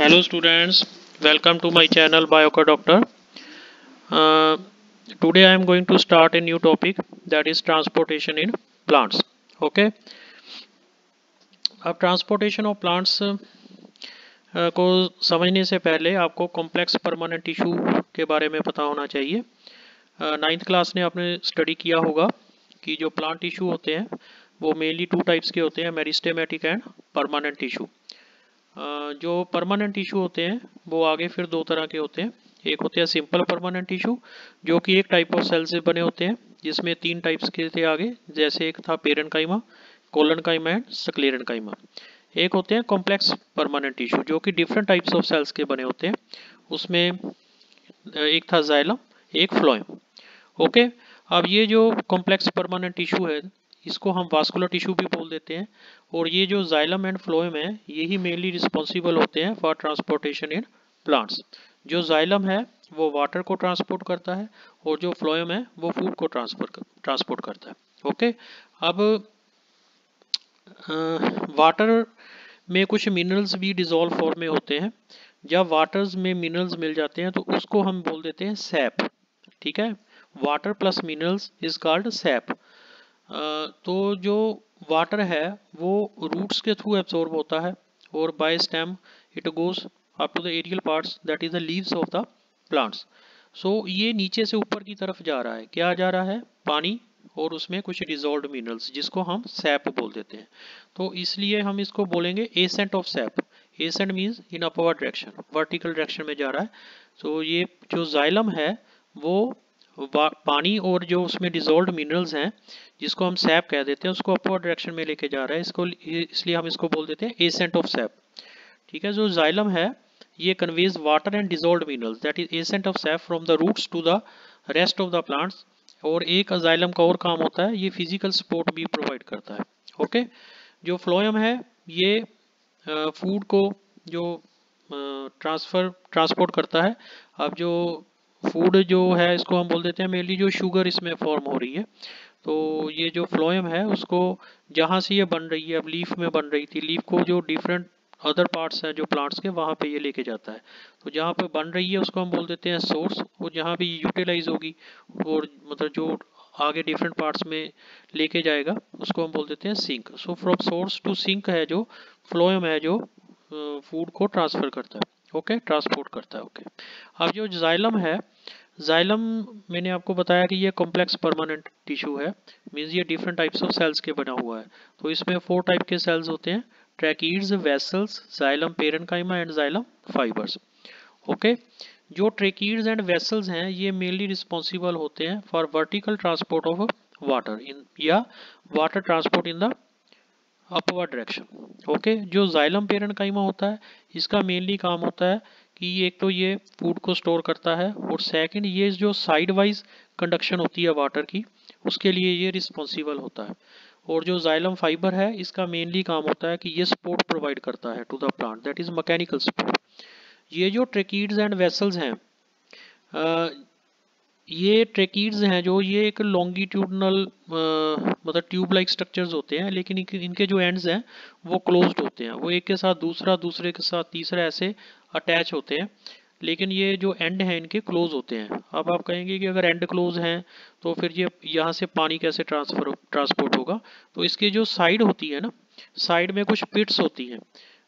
Hello students, welcome to my channel Biocar Doctor. Uh, Today I am going to start a new topic, that is transportation in plants. Okay, अब transportation of plants को समझने से पहले आपको complex permanent tissue के बारे में पता होना चाहिए। नाइन्थ क्लास ने आपने स्टडी किया होगा कि जो प्लांट टिश्यू होते हैं वो मेनली टू टाइप्स के होते हैं, मेरिस्टेमेटिक एंड परमानेंट टिश्यू। जो परमानेंट टिश्यू होते हैं वो आगे फिर दो तरह के होते हैं। एक होते हैं सिंपल परमानेंट टिश्यू जो कि एक टाइप ऑफ सेल से बने होते हैं, जिसमें तीन टाइप्स के थे आगे, जैसे एक था पेरेन्काइमा, कोलेनकाइमा एंड स्क्लेरेन्काइमा। एक होते हैं कॉम्प्लेक्स परमानेंट टिश्यू जो कि डिफरेंट टाइप्स ऑफ सेल्स के बने होते हैं, उसमें एक था जाइलम, एक फ्लोएम। ओके, अब ये जो कॉम्प्लेक्स परमानेंट टिश्यू है इसको हम वास्कुलर टिश्यू भी बोल देते हैं, और ये जो जाइलम एंड फ्लोएम है यही मेनली रिस्पॉन्सिबल होते हैं फॉर ट्रांसपोर्टेशन इन प्लांट्स। जो जाइलम है वो वाटर को ट्रांसपोर्ट करता है और जो फ्लोएम है वो फूड को ट्रांसपोर्ट करता है। ओके, अब वाटर में कुछ मिनरल्स भी डिजोल्व फॉर्म में होते हैं। जब वाटर्स में मिनरल्स मिल जाते हैं तो उसको हम बोल देते हैं सैप। ठीक है, water plus minerals is called SAP. तो जो वाटर है वो रूट्स के थ्रू एब्जॉर्ब होता है और by stem it goes up to the aerial parts, that is the leaves of the plants. So ये नीचे से ऊपर की तरफ जा रहा है, क्या जा रहा है? पानी और उसमें कुछ डिजोल्व्ड मिनरल्स जिसको हम सैप बोल देते हैं। तो इसलिए हम इसको बोलेंगे ascent of sap. Ascent means in upward direction, vertical direction में जा रहा है। तो ये जो जाइलम है वो पानी और जो उसमें डिजोल्व्ड मिनरल्स हैं जिसको हम सैप कह देते हैं उसको अपवर्ड डायरेक्शन में लेके जा रहा है, इसको इसलिए हम इसको बोल देते हैं एसेंट ऑफ सैप। ठीक है, जो जाइलम है ये conveys water and dissolved minerals, that is ascent of sap from the roots to the rest of the plants. और एक जाइलम का और काम होता है, ये फिजिकल सपोर्ट भी प्रोवाइड करता है। ओके, जो फ्लोएम है ये फूड को जो ट्रांसपोर्ट करता है। अब जो फूड जो है इसको हम बोल देते हैं मेनली जो शुगर इसमें फॉर्म हो रही है, तो ये जो फ्लोएम है उसको जहाँ से ये बन रही है, अब लीफ में बन रही थी, लीफ को जो डिफरेंट अदर पार्ट्स है जो प्लांट्स के वहाँ पे ये लेके जाता है। तो जहाँ पे बन रही है उसको हम बोल देते हैं सोर्स, और जहाँ भी यूटिलाइज होगी और मतलब जो आगे डिफरेंट पार्ट्स में लेके जाएगा उसको हम बोल देते हैं sink. So from source to sink है जो फ्लोएम है जो फूड को ट्रांसफर करता है। ओके, ट्रांसपोर्ट करता है। ओके, अब जो जाइलम है, जाइलम मैंने आपको बताया कि ये कॉम्प्लेक्स परमानेंट टिश्यू है, मीन्स ये डिफरेंट टाइप्स ऑफ सेल्स के बना हुआ है। तो इसमें 4 टाइप के सेल्स होते हैं, tracheids, vessels, xylem parenchyma and xylem fibres. Okay, जो ट्रैकीड्स एंड वेसल्स हैं ये मेनली रिस्पॉन्सिबल होते हैं for vertical transport of water in या water transport in the upward direction. Okay, जो जाइलम पेरेन्काइमा होता है इसका मेनली काम होता है कि एक तो ये फूड को स्टोर करता है, और सेकंड ये जो साइड वाइज कंडक्शन होती है वाटर की उसके लिए ये रिस्पॉन्सिबल होता है। और जो जाइलम फाइबर है इसका मेनली काम होता है कि ये सपोर्ट प्रोवाइड करता है to the plant, that is mechanical support. ये जो ट्रैकीड्स एंड वेसल्स हैं, ये ट्रैकीड्स हैं जो ये एक लॉन्गिट्यूडनल मतलब ट्यूब लाइक स्ट्रक्चर्स होते हैं, लेकिन इनके जो एंड्स हैं वो क्लोज्ड होते हैं, वो एक के साथ दूसरा, दूसरे के साथ तीसरा ऐसे अटैच होते हैं, लेकिन ये जो एंड हैं इनके क्लोज होते हैं। अब आप कहेंगे कि अगर एंड क्लोज हैं तो फिर ये यहाँ से पानी कैसे ट्रांसपोर्ट होगा? तो इसकी जो साइड होती है ना, साइड में कुछ पिट्स होती हैं,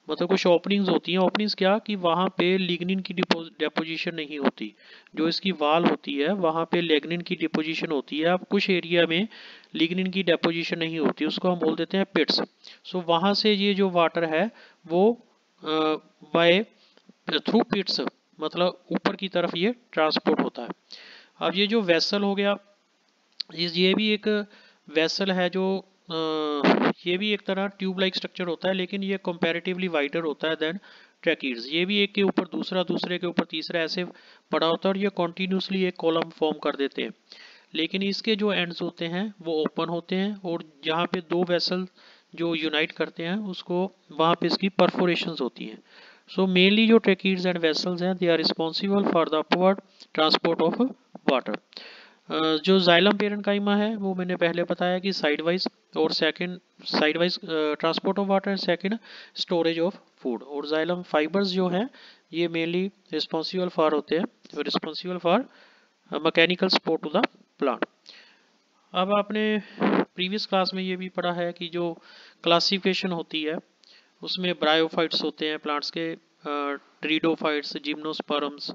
मतलब कुछ ओपनिंग्स होती हैं। ओपनिंग्स क्या कि वहाँ पे लिग्निन की डिपोजिशन नहीं होती, जो इसकी वाल होती है वहाँ पे लिग्निन की डिपोजिशन होती है। अब कुछ एरिया में लिग्निन की डिपोजिशन नहीं होती, उसको हम बोल देते हैं पिट्स। सो वहाँ से ये जो वाटर है वो बाय थ्रू पिट्स मतलब ऊपर की तरफ ये ट्रांसपोर्ट होता है। अब ये जो वेसल हो गया, ये भी एक वेसल है जो ये भी एक तरह ट्यूब लाइक स्ट्रक्चर होता है, लेकिन ये कंपैरेटिवली वाइडर होता है देन ट्रैकीड्स। ये भी एक के ऊपर दूसरा, दूसरे के ऊपर तीसरा ऐसे पड़ा होता है, और ये कॉन्टीन्यूसली एक कॉलम फॉर्म कर देते हैं। लेकिन इसके जो एंड्स होते हैं वो ओपन होते हैं, और जहाँ पे दो वेसल जो यूनाइट करते हैं उसको वहाँ पे इसकी परफोरेशंस होती हैं। सो मेनली जो ट्रैकीड्स एंड वेसल्स हैं they are responsible for the upward transport of water. जो जाइलम पेरेन्काइमा है वो मैंने पहले बताया कि साइड वाइज, और second side wise transport of water, second storage of food. और जाइलम फाइबर्स जो हैं ये मेनली रिस्पॉन्सिबल फॉर होते हैं, responsible for mechanical support to the plant. अब आपने प्रीवियस क्लास में ये भी पढ़ा है कि जो क्लासिफिकेशन होती है उसमें ब्रायोफाइट्स होते हैं प्लांट्स के, ट्रीडोफाइट्स, जिम्नोस्पर्म्स,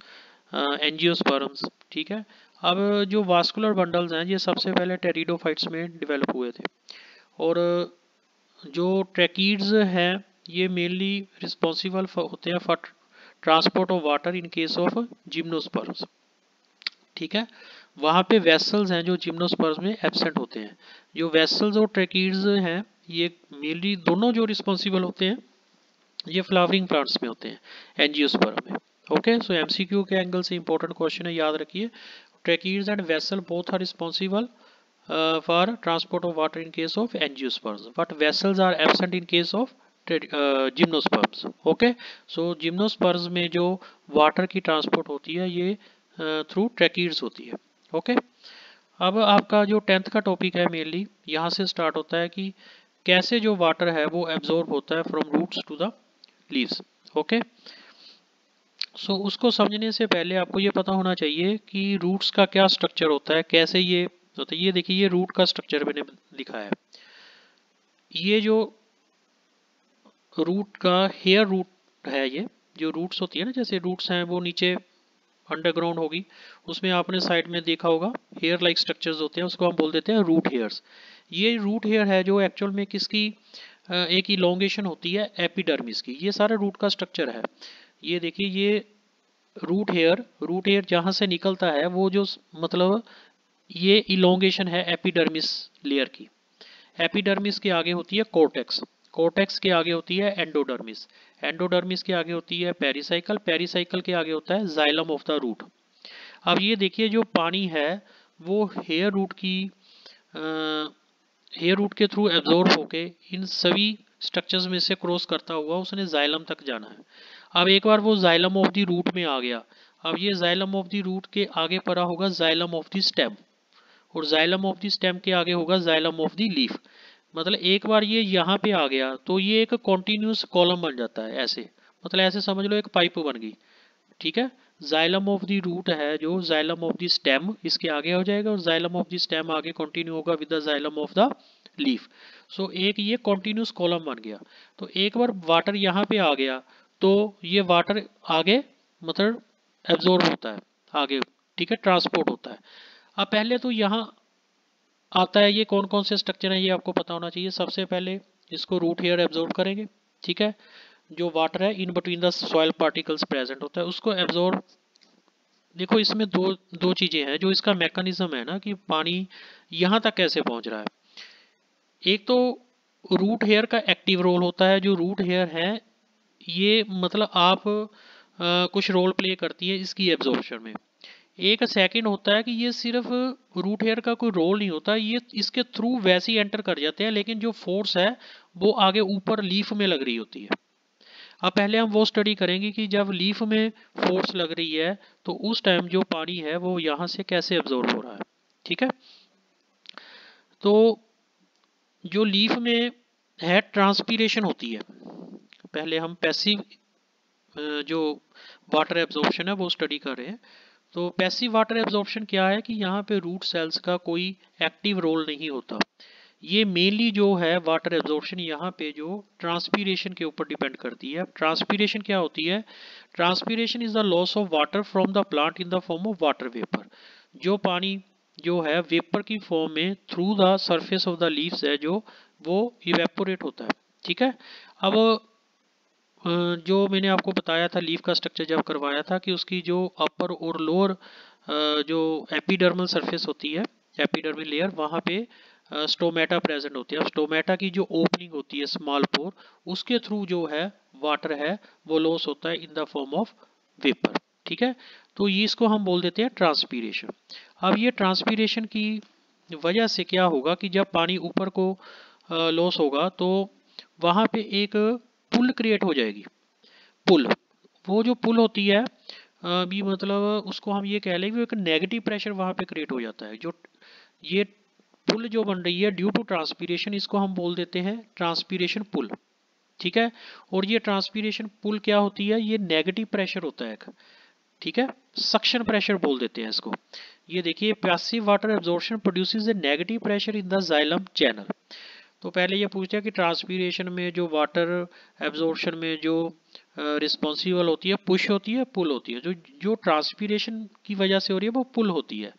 एंजियोस्पर्म्स, ठीक है। अब जो वास्कुलर बंडल्स हैं ये सबसे पहले टेरिडोफाइट्स में डेवलप हुए थे, और जो ट्रैकीड्स हैं ये मेनली रिस्पॉन्सिबल होते हैं for transport of water in case of gymnosperms, ठीक है। वहाँ पे वेसल्स हैं जो जिम्नोस्पर्म्स में एब्सेंट होते हैं। जो वेसल्स और ट्रैकीड्स हैं ये मेनली दोनों जो रिस्पॉन्सिबल होते हैं ये फ्लावरिंग प्लांट्स में होते हैं, एंजियोस्पर्म में। ओके, सो एमसीक्यू के एंगल से इंपॉर्टेंट क्वेश्चन है, याद रखिए। Tracheids and vessel both are responsible for transport of water in case of angiosperms, but vessels are absent in case of gymnosperms. Okay, so gymnosperms में जो water की transport होती है ये थ्रू ट्रैकीड्स होती है। ओके, अब आपका जो 10th का टॉपिक है मेनली यहाँ से स्टार्ट होता है कि कैसे जो वाटर है वो एब्जॉर्ब होता है from roots to the leaves. Okay, so उसको समझने से पहले आपको ये पता होना चाहिए कि रूट्स का क्या स्ट्रक्चर होता है, कैसे ये होता है। ये देखिए, ये रूट का स्ट्रक्चर मैंने लिखा है। ये जो रूट का हेयर रूट है, ये जो रूट्स होती है ना, जैसे रूट्स हैं वो नीचे अंडरग्राउंड होगी, उसमें आपने साइड में देखा होगा हेयर लाइक स्ट्रक्चर्स होते हैं, उसको हम बोल देते हैं रूट हेयर्स। ये रूट हेयर है जो एक्चुअल में किसकी एक इलोंगेशन होती है एपिडर्मिस की। ये सारा रूट का स्ट्रक्चर है। ये देखिए, ये रूट हेयर जहाँ से निकलता है वो जो मतलब ये इलोंगेशन है एपिडर्मिस लेयर की। एपिडर्मिस के आगे होती है कोर्टेक्स, कोर्टेक्स के आगे होती है एंडोडर्मिस, एंडोडर्मिस के आगे होती है पेरिसाइकल, पेरिसाइकल के आगे होता है जाइलम ऑफ द रूट। अब ये देखिए, जो पानी है वो हेयर रूट के थ्रू एब्जॉर्ब होके इन सभी स्ट्रक्चर्स में से क्रॉस करता हुआ उसने जाइलम तक जाना है। अब एक बार वो जाइलम ऑफ द रूट में आ गया, अब ये जाइलम ऑफ द रूट के आगे पड़ा होगा जाइलम ऑफ द स्टेम, और जाइलम ऑफ द स्टेम के आगे होगा जाइलम ऑफ द लीफ। मतलब एक बार ये यहाँ पे आ गया तो ये एक कॉन्टिन्यूस कॉलम बन जाता है, ऐसे मतलब ऐसे समझ लो एक पाइप बन गई, ठीक है। जाइलम ऑफ द रूट है जो जाइलम ऑफ द स्टेम इसके आगे हो जाएगा, और जाइलम ऑफ द स्टेम आगे कंटिन्यू होगा with the xylem of the leaf. So एक ये कॉन्टिन्यूस कॉलम बन गया। तो एक बार वाटर यहाँ पे आ गया तो ये वाटर आगे मतलब एब्जॉर्ब होता है आगे, ठीक है, ट्रांसपोर्ट होता है। अब पहले तो यहाँ आता है, ये कौन कौन से स्ट्रक्चर हैं ये आपको पता होना चाहिए। सबसे पहले इसको रूट हेयर एब्जॉर्ब करेंगे, ठीक है। जो वाटर है in between the soil particles present होता है उसको एब्जॉर्ब। देखो, इसमें दो चीजें हैं जो इसका मैकेनिज्म है ना कि पानी यहाँ तक कैसे पहुंच रहा है। एक तो रूट हेयर का एक्टिव रोल होता है। जो रूट हेयर है ये मतलब आप कुछ रोल प्ले करती है इसकी एब्जॉर्प्शन में। एक सेकंड होता है कि ये सिर्फ रूट हेयर का कोई रोल नहीं होता, ये इसके थ्रू वैसे ही एंटर कर जाते हैं, लेकिन जो फोर्स है वो आगे ऊपर लीफ में लग रही होती है। अब पहले हम वो स्टडी करेंगे कि जब लीफ में फोर्स लग रही है तो उस टाइम जो पानी है वो यहाँ से कैसे एब्जॉर्ब हो रहा है, ठीक है। तो जो लीफ में है ट्रांसपीरेशन होती है। पहले हम पैसिव जो वाटर एब्जॉर्प्शन है वो स्टडी कर रहे हैं। तो पैसिव वाटर एब्जॉर्प्शन क्या है कि यहाँ पे रूट सेल्स का कोई एक्टिव रोल नहीं होता। ये मेनली जो है वाटर एब्जॉर्प्शन यहाँ पे जो ट्रांसपीरेशन के ऊपर डिपेंड करती है। ट्रांसपीरेशन क्या होती है? Transpiration is the loss of water from the plant in the form of water vapour. जो पानी जो है वेपर की फॉर्म में through the surface of the leaves है जो वो इवेपोरेट होता है, ठीक है। अब जो मैंने आपको बताया था लीफ का स्ट्रक्चर जब करवाया था कि उसकी जो अपर और लोअर जो एपिडर्मल सरफेस होती है, एपिडर्मल लेयर, वहाँ पे स्टोमेटा प्रेजेंट होती है। अब स्टोमेटा की जो ओपनिंग होती है स्मॉल पोर, उसके थ्रू जो है वाटर है वो लॉस होता है in the form of vapour, ठीक है। तो ये इसको हम बोल देते हैं ट्रांसपीरेशन। अब ये ट्रांसपीरेशन की वजह से क्या होगा कि जब पानी ऊपर को लॉस होगा तो वहाँ पे एक पुल क्रिएट हो जाएगी। पुल, वो जो पुल होती है भी मतलब उसको हम ये कह लें कि एक नेगेटिव प्रेशर वहाँ पे क्रिएट हो जाता है। जो ये पुल जो बन रही है ड्यू टू ट्रांसपीरेशन, इसको हम बोल देते हैं ट्रांसपीरेशन पुल। ठीक है। और ये ट्रांसपीरेशन पुल क्या होती है, ये नेगेटिव प्रेशर होता है एक, ठीक है, सक्शन प्रेशर बोल देते हैं इसको। ये देखिए, passive water absorption produces a negative pressure in the xylem channel. तो पहले ये पूछते हैं कि ट्रांसपीरेशन में जो वाटर एब्जॉर्प्शन में जो रिस्पॉन्सिबल होती है, पुश होती है, पुल होती है। जो जो ट्रांसपीरेशन की वजह से हो रही है वो पुल होती है।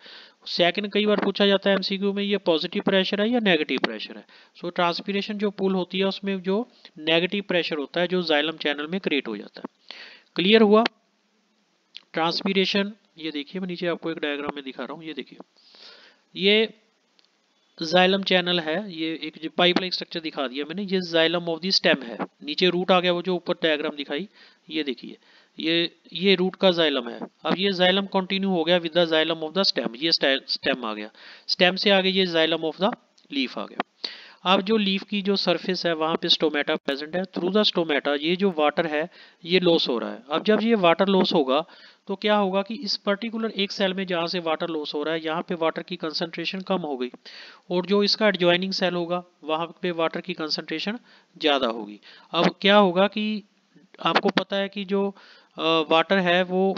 सेकंड, कई बार पूछा जाता है एमसीक्यू में, ये पॉजिटिव प्रेशर है या नेगेटिव प्रेशर है। सो ट्रांसपीरेशन जो पुल होती है उसमें जो नेगेटिव प्रेशर होता है जो जाइलम चैनल में क्रिएट हो जाता है। क्लियर हुआ। ट्रांसपीरेशन, ये देखिए मैं नीचे आपको एक डायग्राम में दिखा रहा हूँ, ये देखिए ये जाइलम चैनल है, ये एक जो पाइपलाइन स्ट्रक्चर दिखा दिया मैंने, ये जाइलम ऑफ दी स्टेम है। नीचे रूट आ गया, वो जो ऊपर डायग्राम दिखाई, ये देखिए ये रूट का जाइलम है। अब ये जाइलम कंटिन्यू हो गया with the xylem of the stem, ये स्टेम आ गया, स्टेम से आगे ये जाइलम ऑफ द लीफ आ गया। अब जो लीफ की जो सरफेस है वहाँ पे स्टोमेटा प्रेजेंट है। थ्रू द स्टोमेटा ये जो वाटर है ये लॉस हो रहा है। अब जब ये वाटर लॉस होगा तो क्या होगा कि इस पर्टिकुलर एक सेल में जहाँ से वाटर लॉस हो रहा है यहाँ पे वाटर की कंसंट्रेशन कम हो गई, और जो इसका एडजॉइनिंग सेल होगा वहाँ पे वाटर की कंसंट्रेशन ज़्यादा होगी। अब क्या होगा कि आपको पता है कि जो वाटर है वो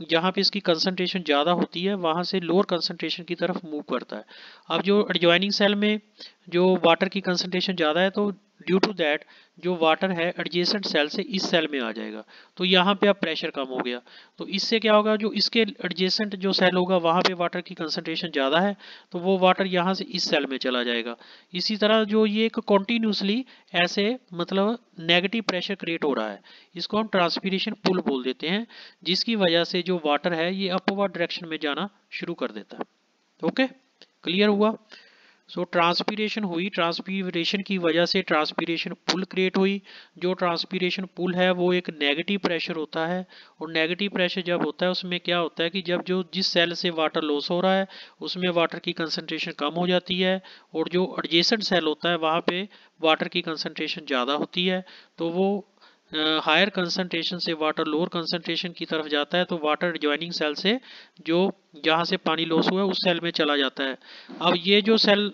जहाँ पे इसकी कंसंट्रेशन ज़्यादा होती है वहाँ से लोअर कंसंट्रेशन की तरफ मूव करता है। अब जो एडजॉइनिंग सेल में जो वाटर की कंसंट्रेशन ज़्यादा है तो ड्यू टू दैट जो वाटर है एडजेसेंट सेल से इस सेल में आ जाएगा, तो यहाँ पे अब प्रेशर कम हो गया। तो इससे क्या होगा, जो इसके एडजेसेंट जो सेल होगा वहाँ पे वाटर की कंसंट्रेशन ज़्यादा है तो वो वाटर यहाँ से इस सेल में चला जाएगा। इसी तरह जो ये एक कॉन्टीन्यूसली ऐसे मतलब नेगेटिव प्रेशर क्रिएट हो रहा है, इसको हम ट्रांसपीरेशन पुल बोल देते हैं, जिसकी वजह से जो वाटर है ये अपवर्ड डायरेक्शन में जाना शुरू कर देता है। ओके, क्लियर हुआ। सो ट्रांसपीरेशन हुई, ट्रांसपीरेशन की वजह से ट्रांसपीरेशन पुल क्रिएट हुई। जो ट्रांसपीरेशन पुल है वो एक नेगेटिव प्रेशर होता है, और नेगेटिव प्रेशर जब होता है उसमें क्या होता है कि जब जो जिस सेल से वाटर लॉस हो रहा है उसमें वाटर की कंसंट्रेशन कम हो जाती है, और जो एडजेसेंट सेल होता है वहाँ पे वाटर की कंसंट्रेशन ज़्यादा होती है, तो वो हायर कंसंट्रेशन से वाटर लोअर कंसंट्रेशन की तरफ जाता है, तो वाटर एडजॉइनिंग सेल से जो जहाँ से पानी लॉस हुआ है उस सेल में चला जाता है। अब ये जो सेल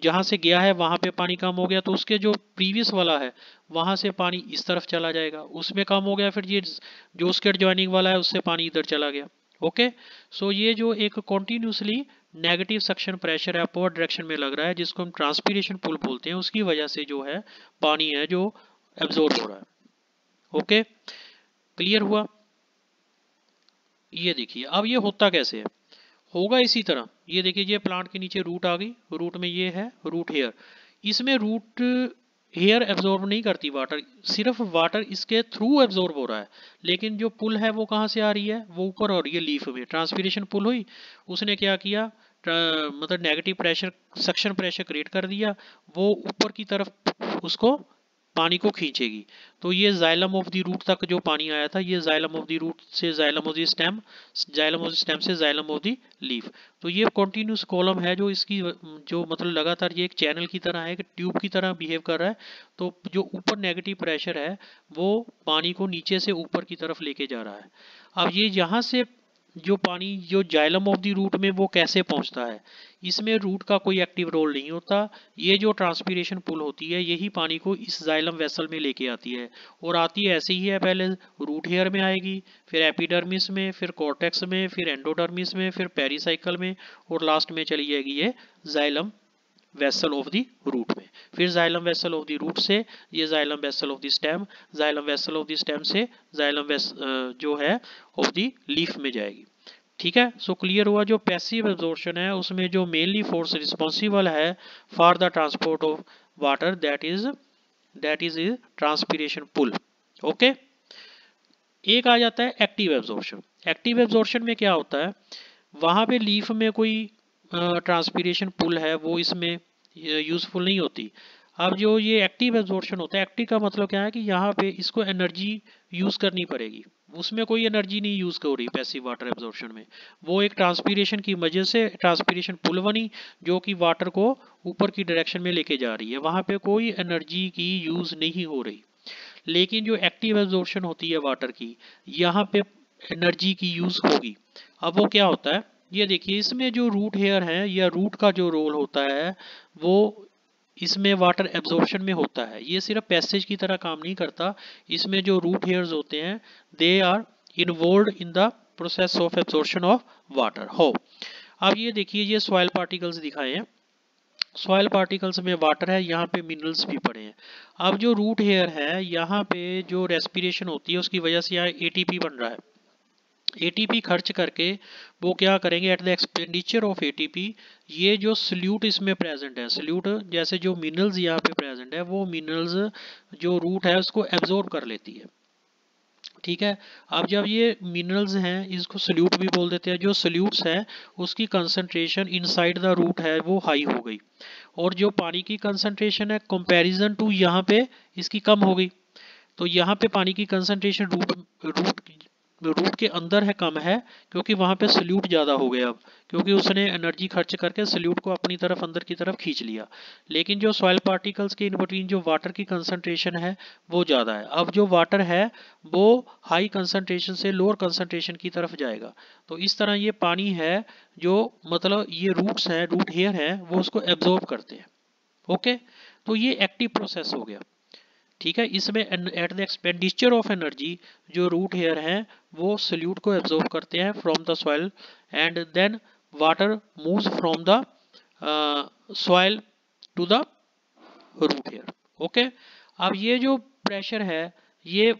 जहाँ से गया है वहाँ पे पानी कम हो गया तो उसके जो प्रीवियस वाला है वहाँ से पानी इस तरफ चला जाएगा, उसमें कम हो गया, फिर ये जो उसके एडजॉइनिंग वाला है उससे पानी इधर चला गया। ओके, सो ये जो एक कॉन्टिन्यूसली नेगेटिव सक्शन प्रेशर है अपवर्ड डायरेक्शन में लग रहा है जिसको हम ट्रांसपीरेशन पुल बोलते हैं, उसकी वजह से जो है पानी है जो एब्जॉर्ब हो रहा है। ओके, क्लियर हुआ। ये देखिए अब ये होता कैसे है, होगा इसी तरह। ये देखिए ये प्लांट के नीचे रूट आ गई, रूट में ये है रूट हेयर, इसमें रूट हेयर एब्जॉर्ब नहीं करती वाटर, सिर्फ वाटर इसके थ्रू एब्जॉर्ब हो रहा है। लेकिन जो पुल है वो कहाँ से आ रही है, वो ऊपर हो रही है लीफ में। ट्रांसपीरेशन पुल हुई, उसने क्या किया, मतलब negative pressure suction pressure create कर दिया, वो ऊपर की तरफ उसको पानी को खींचेगी। तो ये जाइलम ऑफ द रूट तक जो पानी आया था ये जाइलम ऑफ द रूट से xylem of the stem, xylem of the stem से जाइलम ऑफ द लीफ। तो ये कॉन्टिन्यूस कॉलम है जो इसकी जो मतलब लगातार ये एक चैनल की तरह है, एक ट्यूब की तरह बिहेव कर रहा है। तो जो ऊपर नेगेटिव प्रेशर है वो पानी को नीचे से ऊपर की तरफ लेके जा रहा है। अब ये यहाँ से जो पानी जो जाइलम ऑफ द रूट में वो कैसे पहुंचता है, इसमें रूट का कोई एक्टिव रोल नहीं होता। ये जो ट्रांसपीरेशन पुल होती है यही पानी को इस जाइलम वेसल में लेके आती है, और आती ऐसे ही है, पहले रूट हेयर में आएगी, फिर एपिडर्मिस में, फिर कॉर्टेक्स में, फिर एंडोडर्मिस में, फिर पेरिसाइकल में, और लास्ट में चली जाएगी ये xylem vessel of the root में। फिर xylem vessel of the root से ये xylem vessel of the stem, xylem vessel of the stem से जाइलम जो है ऑफ द लीफ में जाएगी। ठीक है, सो क्लियर हुआ। जो पैसिव एब्जॉर्प्शन है उसमें जो मेनली फोर्स रिस्पॉन्सिबल है for the transport of water that is transpiration pull. Okay, एक आ जाता है एक्टिव एब्जॉर्प्शन। एक्टिव एब्जॉर्प्शन में क्या होता है, वहां पे लीफ में कोई ट्रांसपीरेशन पुल है वो इसमें यूजफुल नहीं होती। अब जो ये एक्टिव एब्जॉर्प्शन होता है, एक्टिव का मतलब क्या है कि यहाँ पे इसको एनर्जी यूज करनी पड़ेगी, उसमें कोई एनर्जी नहीं यूज हो रही पैसिव वाटर एब्जॉर्प्शन में। वो एक ट्रांसपीरेशन की वजह से ट्रांसपीरेशन पुल बनी जो कि वाटर को ऊपर की डायरेक्शन में लेके जा रही है, वहां पे कोई एनर्जी की यूज नहीं हो रही। लेकिन जो एक्टिव एब्जॉर्प्शन होती है वाटर की, यहाँ पे एनर्जी की यूज़ होगी। अब वो क्या होता है, ये देखिए इसमें जो रूट हेयर है या रूट का जो रोल होता है वो इसमें वाटर एब्जॉर्प्शन में होता है। ये सिर्फ पैसेज की तरह काम नहीं करता, इसमें जो रूट हेयर्स होते हैं they are involve in the process of absorption of water हो। अब ये देखिए ये सॉइल पार्टिकल्स दिखाए हैं, सॉइल पार्टिकल्स में वाटर है, यहाँ पे मिनरल्स भी पड़े हैं। अब जो रूट हेयर है यहाँ पे जो रेस्पिरेशन होती है उसकी वजह से यहाँ एटीपी बन रहा है। एटीपी खर्च करके वो क्या करेंगे, eight the expenditure of ATP ये जो सल्यूट इसमें प्रेजेंट है, सल्यूट जैसे जो मिनरल्स यहाँ पे प्रेजेंट है वो मिनरल्स जो रूट है उसको एब्जॉर्ब कर लेती है। ठीक है, अब जब ये मिनरल्स हैं इसको सल्यूट भी बोल देते हैं, जो सल्यूट्स हैं उसकी कंसंट्रेशन इनसाइड द रूट है वो हाई हो गई, और जो पानी की कंसंट्रेशन है कंपैरिजन टू यहाँ पे इसकी कम हो गई। तो यहाँ पे पानी की कंसंट्रेशन रूट रूट रूट के अंदर है कम है, क्योंकि वहाँ पे सल्यूट ज़्यादा हो गया, अब क्योंकि उसने एनर्जी खर्च करके सल्यूट को अपनी तरफ अंदर की तरफ खींच लिया। लेकिन जो सॉइल पार्टिकल्स के इन बिटवीन जो वाटर की कंसंट्रेशन है वो ज़्यादा है। अब जो वाटर है वो हाई कंसंट्रेशन से लोअर कंसंट्रेशन की तरफ जाएगा। तो इस तरह ये पानी है जो मतलब ये रूट्स हैं, रूट हेयर है, वो उसको एब्जॉर्ब करते हैं। ओके, तो ये एक्टिव प्रोसेस हो गया। ठीक है, इसमें at the expenditure of energy जो रूट हेयर हैं वो सल्यूट को एब्जॉर्ब करते हैं from the soil, and then water moves from the soil to the root hair. Okay, अब ये जो प्रेशर है ये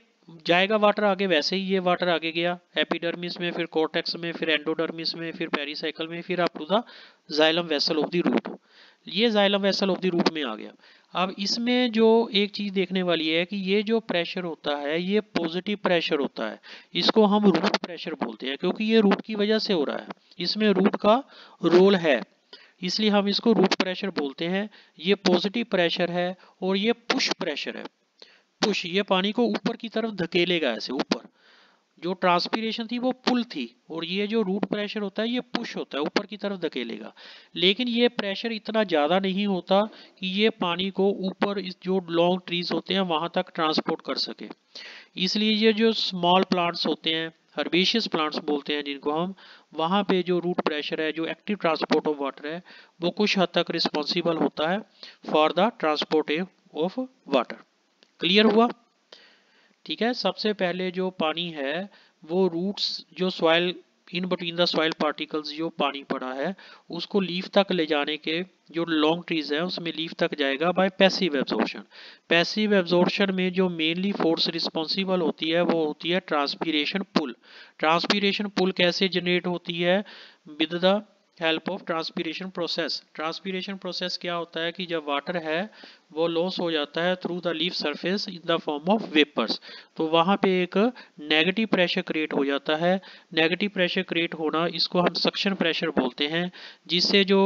जाएगा वाटर आगे, वैसे ही ये वाटर आगे गया एपिडर्मिस में, फिर कोर्टेक्स में, फिर एंडोडर्मिस में, फिर पेरिसाइकल में, फिर up to the xylem vessel of the root. ये xylem vessel of the root में आ गया। अब इसमें जो एक चीज देखने वाली है कि ये जो प्रेशर होता है ये पॉजिटिव प्रेशर होता है, इसको हम रूट प्रेशर बोलते हैं, क्योंकि ये रूट की वजह से हो रहा है, इसमें रूट का रोल है, इसलिए हम इसको रूट प्रेशर बोलते हैं। ये पॉजिटिव प्रेशर है और ये पुश प्रेशर है। पुश, ये पानी को ऊपर की तरफ धकेलेगा, ऐसे ऊपर। जो ट्रांसपीरेशन थी वो पुल थी, और ये जो रूट प्रेशर होता है ये पुश होता है, ऊपर की तरफ धकेलेगा। लेकिन ये प्रेशर इतना ज़्यादा नहीं होता कि ये पानी को ऊपर इस जो लॉन्ग ट्रीज होते हैं वहां तक ट्रांसपोर्ट कर सके। इसलिए ये जो स्मॉल प्लांट्स होते हैं, हर्बेशियस प्लांट्स बोलते हैं जिनको हम, वहाँ पे जो रूट प्रेशर है, जो एक्टिव ट्रांसपोर्ट ऑफ वाटर है, वो कुछ हद तक रिस्पॉन्सिबल होता है for the transport of water. Clear हुआ? ठीक है, सबसे पहले जो पानी है वो रूट्स जो soil in between the soil particles जो पानी पड़ा है उसको लीफ तक ले जाने के, जो लॉन्ग ट्रीज है उसमें लीफ तक जाएगा bye passive absorption. Passive absorption में जो मेनली फोर्स रिस्पॉन्सिबल होती है वो होती है ट्रांसपीरेशन पुल। ट्रांसपीरेशन पुल कैसे जनरेट होती है? With the help of transpiration process. Transpiration process क्या होता है कि जब वाटर है वो लॉस हो जाता है through the leaf surface in the form of vapours, तो वहाँ पे एक नेगेटिव प्रेशर क्रिएट हो जाता है। नेगेटिव प्रेशर क्रिएट होना इसको हम सक्शन प्रेशर बोलते हैं, जिससे जो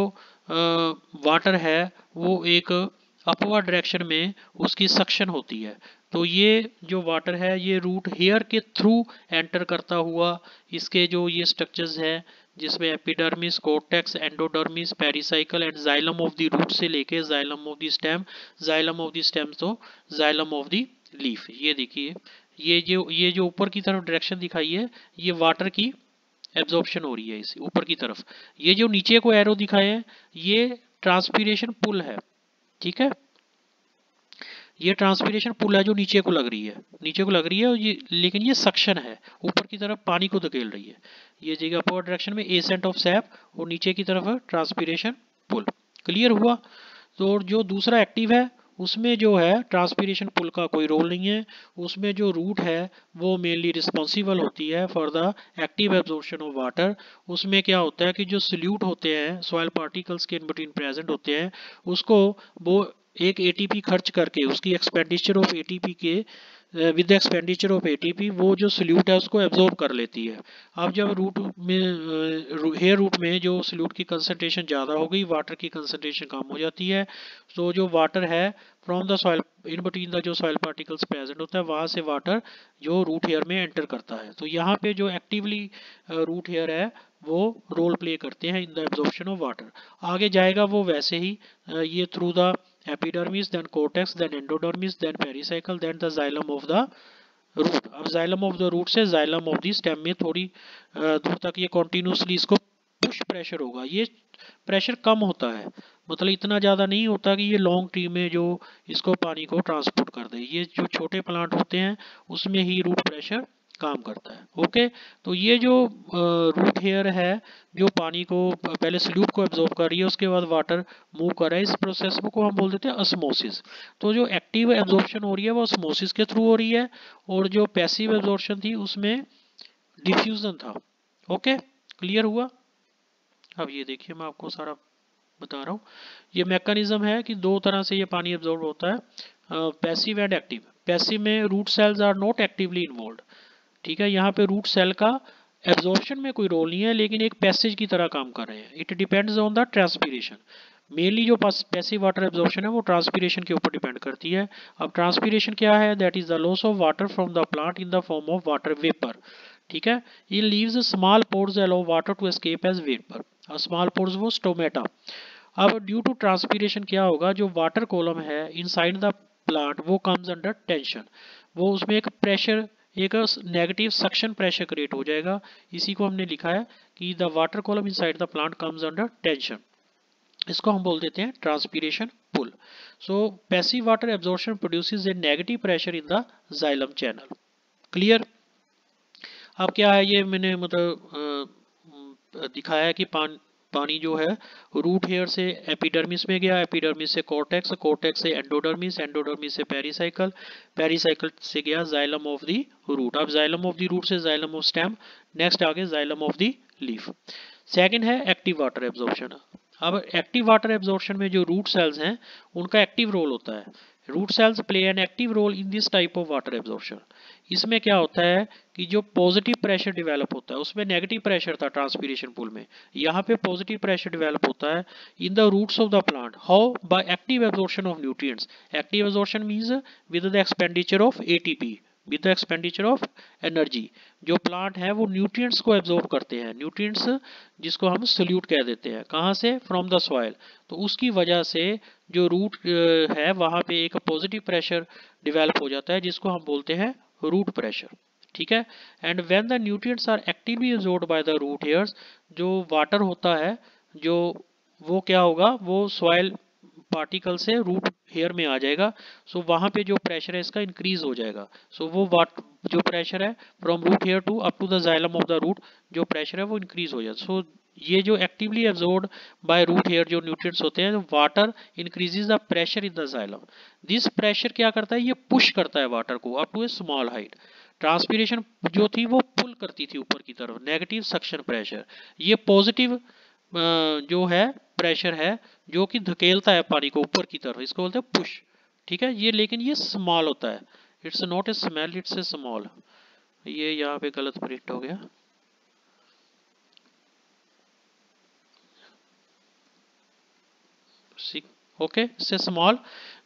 वाटर है वो एक अपवर्ड डायरेक्शन में उसकी सक्शन होती है। तो ये जो वाटर है ये रूट हेयर के थ्रू एंटर करता हुआ इसके जो ये स्ट्रक्चर्स हैं जिसमें epidermis, cortex, endodermis, pericycle and xylem of the root से लेके xylem of the stem, xylem of the stem तो जाइलम ऑफ द लीफ। ये देखिए ये जो ऊपर की तरफ डायरेक्शन दिखाई है ये वाटर की एब्जॉर्प्शन हो रही है इस ऊपर की तरफ। ये जो नीचे को एरो दिखाए हैं ये ट्रांसपीरेशन पुल है। ठीक है, ये ट्रांसपीरेशन पुल है जो नीचे को लग रही है, नीचे को लग रही है, और ये लेकिन ये सक्शन है, ऊपर की तरफ पानी को धकेल रही है। ये जगह अपवर्ड डायरेक्शन में एसेंट ऑफ सैप, और नीचे की तरफ है ट्रांसपीरेशन पुल। क्लियर हुआ? तो जो दूसरा एक्टिव है उसमें जो है ट्रांसपीरेशन पुल का कोई रोल नहीं है, उसमें जो रूट है वो मेनली रिस्पॉन्सिबल होती है for the active absorption of water. उसमें क्या होता है कि जो सल्यूट होते हैं सॉइल पार्टिकल्स के इन बिटवीन प्रेजेंट होते हैं उसको वो एक एटीपी खर्च करके, उसकी एक्सपेंडिचर ऑफ एटीपी के विद एक्सपेंडिचर ऑफ एटीपी वो जो सल्यूट है उसको एब्जॉर्ब कर लेती है। अब जब रूट में हेयर रूट में जो सल्यूट की कंसंट्रेशन ज़्यादा हो गई, वाटर की कंसंट्रेशन कम हो जाती है, तो जो वाटर है from the soil in between the जो सॉइल पार्टिकल्स प्रेजेंट होता है वहाँ से वाटर जो रूट हेयर में एंटर करता है। तो यहाँ पे जो एक्टिवली रूट हेयर है वो रोल प्ले करते हैं in the absorption of water. आगे जाएगा वो वैसे ही ये through the epidermis, then cortex, then endodermis, then pericycle, then the xylem of the root. अब जाइलम ऑफ द रूट से जाइलम ऑफ द स्टेम में थोड़ी दूर तक ये कॉन्टिन्यूसली इसको पुश प्रेशर होगा। ये प्रेशर कम होता है, मतलब इतना ज़्यादा नहीं होता कि ये लॉन्ग ट्री में जो इसको पानी को ट्रांसपोर्ट कर दे। ये जो छोटे प्लांट होते हैं उसमें ही रूट प्रेशर काम करता है। ओके, तो ये जो रूट हेयर है जो पानी को पहले सल्यूट को एब्जॉर्ब कर रही है, उसके बाद वाटर मूव कर रहा है, इस प्रोसेस को हम बोल देते हैं ऑस्मोसिस। तो जो एक्टिव एब्जॉर्प्शन हो रही है वो ऑस्मोसिस के थ्रू हो रही है, और जो पैसिव एब्जॉर्प्शन थी उसमें डिफ्यूजन था। ओके, क्लियर हुआ? अब ये देखिए मैं आपको सारा बता रहा हूँ। ये मैकेनिज्म है कि दो तरह से ये पानी एब्जॉर्ब होता है, पैसिव एंड एक्टिव। पैसिव में root cells are not actively involve, ठीक है, यहाँ पे रूट सेल का एब्जॉर्प्शन में कोई रोल नहीं है, लेकिन एक पैसेज की तरह काम कर रहे हैं। It depends on the transpiration. Mainly जो पैसिव वाटर एब्जॉर्प्शन है वो ट्रांसपीरेशन के ऊपर डिपेंड करती है। अब ट्रांसपीरेशन क्या है? That is the loss of water from the plant in the form of water vapour, ठीक है। ये leaves small pores allow water to escape as vapour. Small pores वो स्टोमेटा। अब ड्यू टू ट्रांसपीरेशन क्या होगा, जो वाटर कॉलम है inside the plant वो कम्स अंडर टेंशन। वो उसमें एक प्रेशर, एक नेगेटिव सक्शन प्रेशर क्रिएट हो जाएगा। इसी को हमने लिखा है कि the water column inside the plant comes under tension. इसको हम बोल देते हैं transpiration pull. So passive water absorption produces a negative pressure in the xylem channel. Clear? अब क्या है, ये मैंने मतलब दिखाया है कि पानी जो है रूट हेयर से एपिडर्मिस में गया, एपिडर्मिस से कॉर्टेक्स, कॉर्टेक्स से एंडोडर्मिस, एंडोडर्मिस से पेरिसाइकल, पेरिसाइकल से गया जाइलम ऑफ द रूट। अब जाइलम ऑफ द रूट से जाइलम ऑफ स्टेम, नेक्स्ट आगे xylem of the leaf. Second है एक्टिव वाटर एब्जॉर्प्शन। अब एक्टिव वाटर एब्जॉर्प्शन में जो रूट सेल्स हैं उनका एक्टिव रोल होता है। Root cells play an active role in this type of water absorption. इसमें क्या होता है कि जो पॉजिटिव प्रेशर डेवलप होता है, उसमें नेगेटिव प्रेशर था ट्रांसपीरेशन पूल में, यहाँ पे पॉजिटिव प्रेशर डेवलप होता है in the roots of the plant. How? By active absorption of nutrients. Active absorption means with the expenditure of ATP, with the expenditure of energy. जो plant है वो nutrients को absorb करते हैं, nutrients जिसको हम सल्यूट कह देते हैं, कहाँ से? From the soil. तो उसकी वजह से जो रूट है वहाँ पे एक पॉजिटिव प्रेशर डेवलप हो जाता है जिसको हम बोलते हैं रूट प्रेशर, ठीक है। And when the nutrients are actively absorbed by the root hairs, जो वाटर होता है जो वो क्या होगा, वो सॉइल पार्टिकल से रूट हेयर में आ जाएगा। सो वहाँ पे जो प्रेशर है इसका इंक्रीज हो जाएगा। सो वो जो प्रेशर है from root hair to up to the xylem of the root, जो प्रेशर है वो इंक्रीज हो जाएगा। सो ये जो actively absorbed by root hair जो न्यूट्रिएंट्स होते हैं, water increases the pressure in the xylem. This pressure क्या करता है, ये पुश करता है वाटर को up to a small height. Transpiration जो थी वो पुल करती थी ऊपर की तरफ, नेगेटिव सक्शन प्रेशर। ये पॉजिटिव जो है प्रेशर है जो कि धकेलता है पानी को ऊपर की तरफ, इसको बोलते हैं पुश, ठीक है। ये लेकिन ये स्मॉल होता है, it's not a small, it's a small. ये यहाँ पे गलत प्रिंट हो गया। ओके, इससे स्मॉल।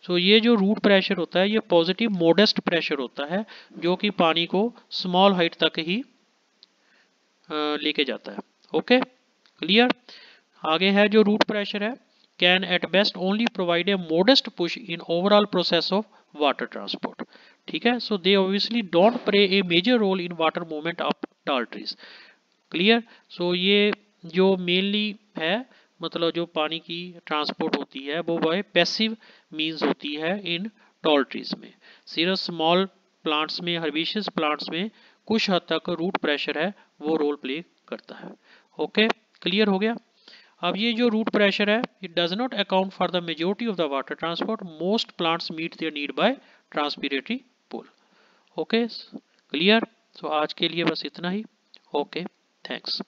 सो ये जो रूट प्रेशर होता है ये पॉजिटिव मोडेस्ट प्रेशर होता है जो कि पानी को स्मॉल हाइट तक ही लेके जाता है। Okay, clear? आगे है जो रूट प्रेशर है, can at best only provide a modest push in overall process of water transport, ठीक है। So they obviously don't play a major role in water movement of tall trees. Clear? So ये जो mainly है, मतलब जो पानी की transport होती है वो बाय पैसिव मींस होती है इन टॉल ट्रीज में। सिर्फ स्मॉल प्लांट्स में, हर्बिशियस प्लांट्स में कुछ हद तक रूट प्रेशर है वो रोल प्ले करता है। ओके, क्लियर हो गया? अब ये जो रूट प्रेशर है it does not account for the majority of the water transport, most plants meet their need by transpiratory pull. Okay, clear? So आज के लिए बस इतना ही। Okay, thanks.